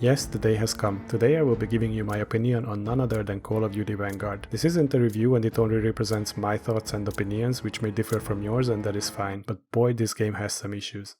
Yes, the day has come. Today I will be giving you my opinion on none other than Call of Duty Vanguard. This isn't a review and it only represents my thoughts and opinions, which may differ from yours, and that is fine, but boy, this game has some issues.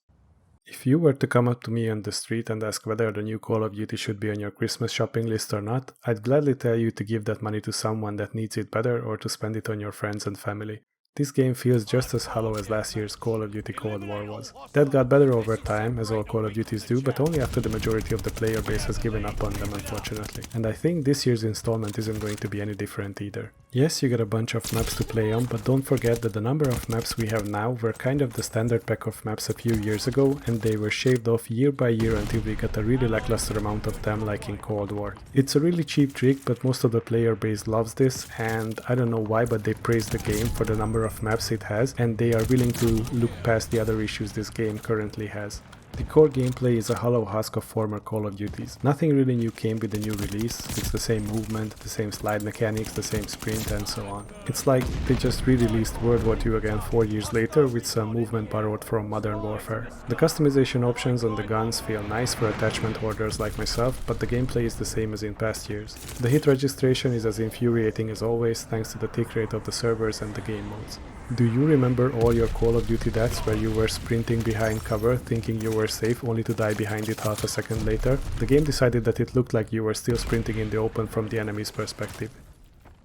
If you were to come up to me on the street and ask whether the new Call of Duty should be on your Christmas shopping list or not, I'd gladly tell you to give that money to someone that needs it better or to spend it on your friends and family. This game feels just as hollow as last year's Call of Duty Cold War was. That got better over time, as all Call of Duties do, but only after the majority of the player base has given up on them, unfortunately. And I think this year's installment isn't going to be any different either. Yes, you get a bunch of maps to play on, but don't forget that the number of maps we have now were kind of the standard pack of maps a few years ago, and they were shaved off year by year until we got a really lackluster amount of them like in Cold War. It's a really cheap trick, but most of the player base loves this, and I don't know why, but they praise the game for the number of maps it has, and they are willing to look past the other issues this game currently has. The core gameplay is a hollow husk of former Call of Duties. Nothing really new came with the new release. It's the same movement, the same slide mechanics, the same sprint, and so on. It's like they just re-released World War II again 4 years later with some movement borrowed from Modern Warfare. The customization options on the guns feel nice for attachment hoarders like myself, but the gameplay is the same as in past years. The hit registration is as infuriating as always thanks to the tick rate of the servers and the game modes. Do you remember all your Call of Duty deaths where you were sprinting behind cover thinking you were safe only to die behind it half a second later? The game decided that it looked like you were still sprinting in the open from the enemy's perspective.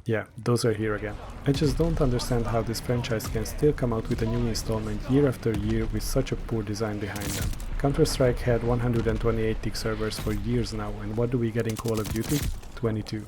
Yeah, those are here again. I just don't understand how this franchise can still come out with a new installment year after year with such a poor design behind them. Counter-Strike had 128 tick servers for years now, and what do we get in Call of Duty? 22.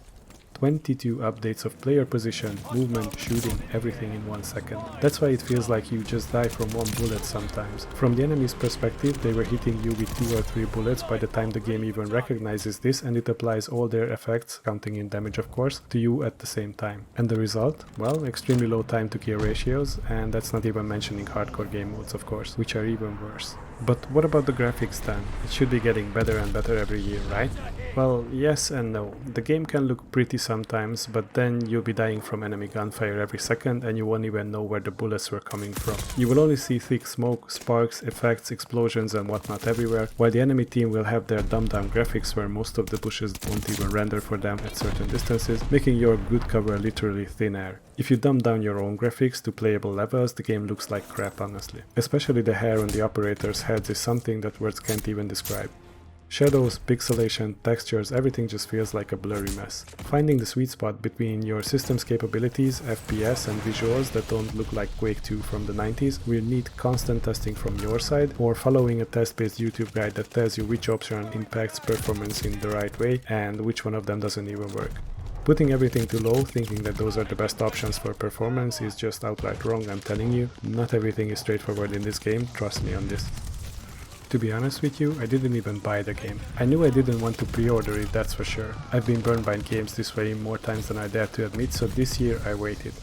22 updates of player position, movement, shooting, everything in 1 second. That's why it feels like you just die from one bullet sometimes. From the enemy's perspective, they were hitting you with 2 or 3 bullets by the time the game even recognizes this, and it applies all their effects, counting in damage of course, to you at the same time. And the result? Well, extremely low time to kill ratios, and that's not even mentioning hardcore game modes of course, which are even worse. But what about the graphics then? It should be getting better and better every year, right? Well, yes and no. The game can look pretty sometimes, but then you'll be dying from enemy gunfire every second and you won't even know where the bullets were coming from. You will only see thick smoke, sparks, effects, explosions and whatnot everywhere, while the enemy team will have their dumbed down graphics where most of the bushes won't even render for them at certain distances, making your good cover literally thin air. If you dumb down your own graphics to playable levels, the game looks like crap honestly. Especially the hair on the operators' heads is something that words can't even describe. Shadows, pixelation, textures, everything just feels like a blurry mess. Finding the sweet spot between your system's capabilities, FPS and visuals that don't look like Quake 2 from the 90s will need constant testing from your side, or following a test-based YouTube guide that tells you which option impacts performance in the right way and which one of them doesn't even work. Putting everything too low, thinking that those are the best options for performance is just outright wrong, I'm telling you. Not everything is straightforward in this game, trust me on this. To be honest with you, I didn't even buy the game. I knew I didn't want to pre-order it, that's for sure. I've been burned by games this way more times than I dare to admit, so this year I waited.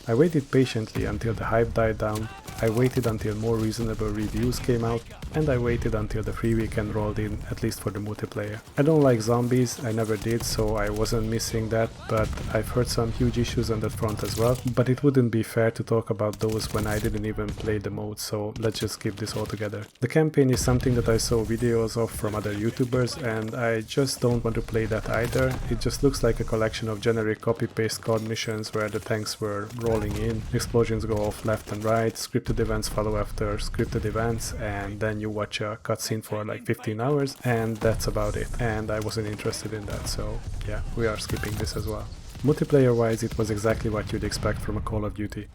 I waited patiently until the hype died down, I waited until more reasonable reviews came out, and I waited until the free weekend rolled in, at least for the multiplayer. I don't like zombies, I never did, so I wasn't missing that, but I've heard some huge issues on that front as well, but it wouldn't be fair to talk about those when I didn't even play the mode, so let's just skip this all together. The campaign is something that I saw videos of from other YouTubers, and I just don't want to play that either. It just looks like a collection of generic copy-paste COD missions where the tanks were rolling in, explosions go off left and right, scripted events follow after scripted events, and then you watch a cutscene for like 15 hours, and that's about it. And I wasn't interested in that, so yeah, we are skipping this as well. Multiplayer wise, it was exactly what you'd expect from a Call of Duty.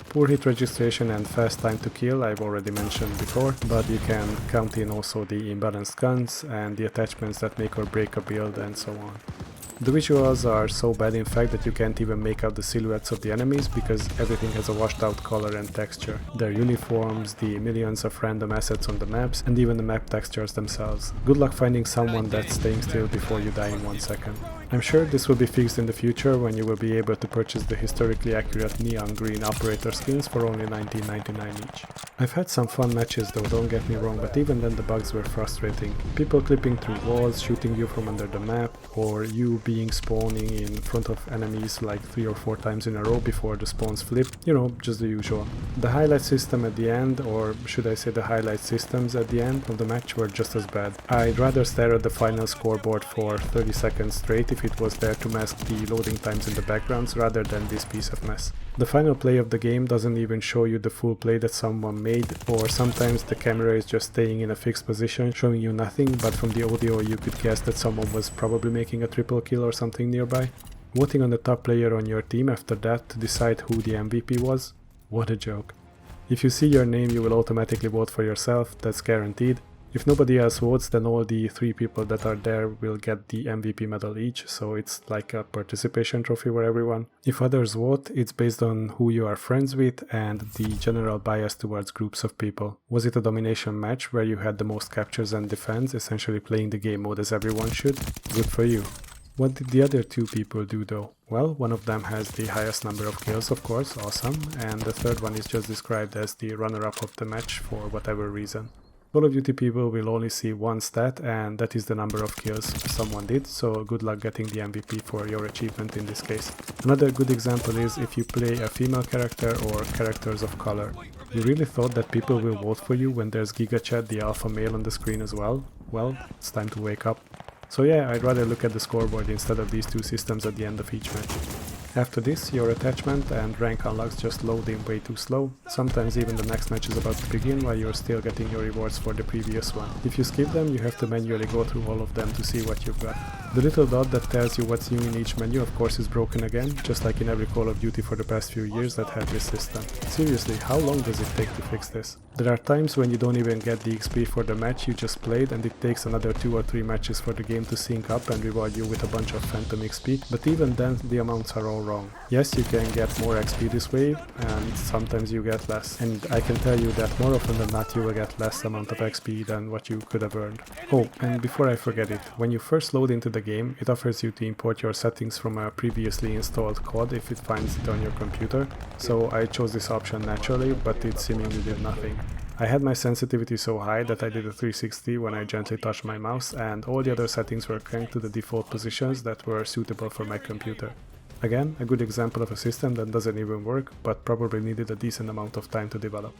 Poor hit registration and fast time to kill I've already mentioned before, but you can count in also the imbalanced guns and the attachments that make or break a build and so on. The visuals are so bad in fact that you can't even make out the silhouettes of the enemies because everything has a washed out color and texture. Their uniforms, the millions of random assets on the maps, and even the map textures themselves. Good luck finding someone that's staying still before you die in 1 second. I'm sure this will be fixed in the future when you will be able to purchase the historically accurate neon green operator skins for only $19.99 each. I've had some fun matches though, don't get me wrong, but even then the bugs were frustrating. People clipping through walls, shooting you from under the map, or you being spawning in front of enemies like 3 or 4 times in a row before the spawns flip, you know, just the usual. The highlight system at the end, or should I say the highlight systems at the end of the match, were just as bad. I'd rather stare at the final scoreboard for 30 seconds straight if it was there to mask the loading times in the backgrounds rather than this piece of mess. The final play of the game doesn't even show you the full play that someone made, or sometimes the camera is just staying in a fixed position showing you nothing, but from the audio you could guess that someone was probably making a triple kill or something nearby. Voting on the top player on your team after that to decide who the MVP was? What a joke. If you see your name you will automatically vote for yourself, that's guaranteed. If nobody else votes, then all the 3 people that are there will get the MVP medal each, so it's like a participation trophy for everyone. If others vote, it's based on who you are friends with and the general bias towards groups of people. Was it a domination match where you had the most captures and defense, essentially playing the game mode as everyone should? Good for you. What did the other 2 people do though? Well, one of them has the highest number of kills, of course, awesome, and the third one is just described as the runner-up of the match for whatever reason. Call of Duty people will only see one stat, and that is the number of kills someone did, so good luck getting the MVP for your achievement in this case. Another good example is if you play a female character or characters of color. You really thought that people will vote for you when there's GigaChat the alpha male on the screen as well? Well, it's time to wake up. So yeah, I'd rather look at the scoreboard instead of these 2 systems at the end of each match. After this, your attachment and rank unlocks just load in way too slow. Sometimes even the next match is about to begin while you're still getting your rewards for the previous one. If you skip them, you have to manually go through all of them to see what you've got. The little dot that tells you what's new in each menu of course is broken again, just like in every Call of Duty for the past few years that had this system. Seriously, how long does it take to fix this? There are times when you don't even get the XP for the match you just played, and it takes another 2 or 3 matches for the game to sync up and reward you with a bunch of phantom XP, but even then the amounts are all wrong. Yes, you can get more XP this way, and sometimes you get less, and I can tell you that more often than not you will get less amount of XP than what you could have earned. Oh, and before I forget it, when you first load into the game, it offers you to import your settings from a previously installed COD if it finds it on your computer, so I chose this option naturally, but it seemingly did nothing. I had my sensitivity so high that I did a 360 when I gently touched my mouse, and all the other settings were cranked to the default positions that were suitable for my computer. Again, a good example of a system that doesn't even work, but probably needed a decent amount of time to develop.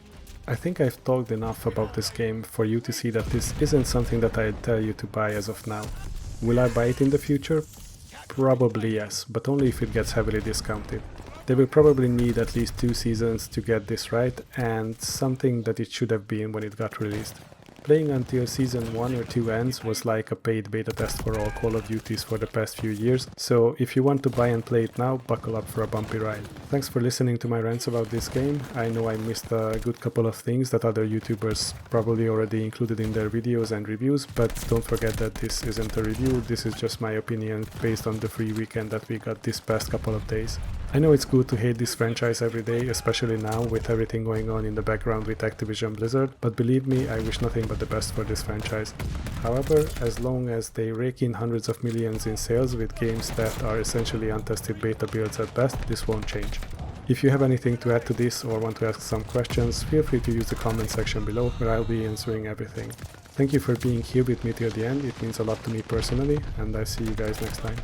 I think I've talked enough about this game for you to see that this isn't something that I'd tell you to buy as of now. Will I buy it in the future? Probably yes, but only if it gets heavily discounted. They will probably need at least 2 seasons to get this right, and something that it should have been when it got released. Playing until season 1 or 2 ends was like a paid beta test for all Call of Duties for the past few years, so if you want to buy and play it now, buckle up for a bumpy ride. Thanks for listening to my rants about this game. I know I missed a good couple of things that other YouTubers probably already included in their videos and reviews, but don't forget that this isn't a review, this is just my opinion based on the free weekend that we got this past couple of days. I know it's good to hate this franchise every day, especially now with everything going on in the background with Activision Blizzard, but believe me, I wish nothing but the best for this franchise. However, as long as they rake in hundreds of millions in sales with games that are essentially untested beta builds at best, this won't change. If you have anything to add to this or want to ask some questions, feel free to use the comment section below where I'll be answering everything. Thank you for being here with me till the end, it means a lot to me personally, and I'll see you guys next time.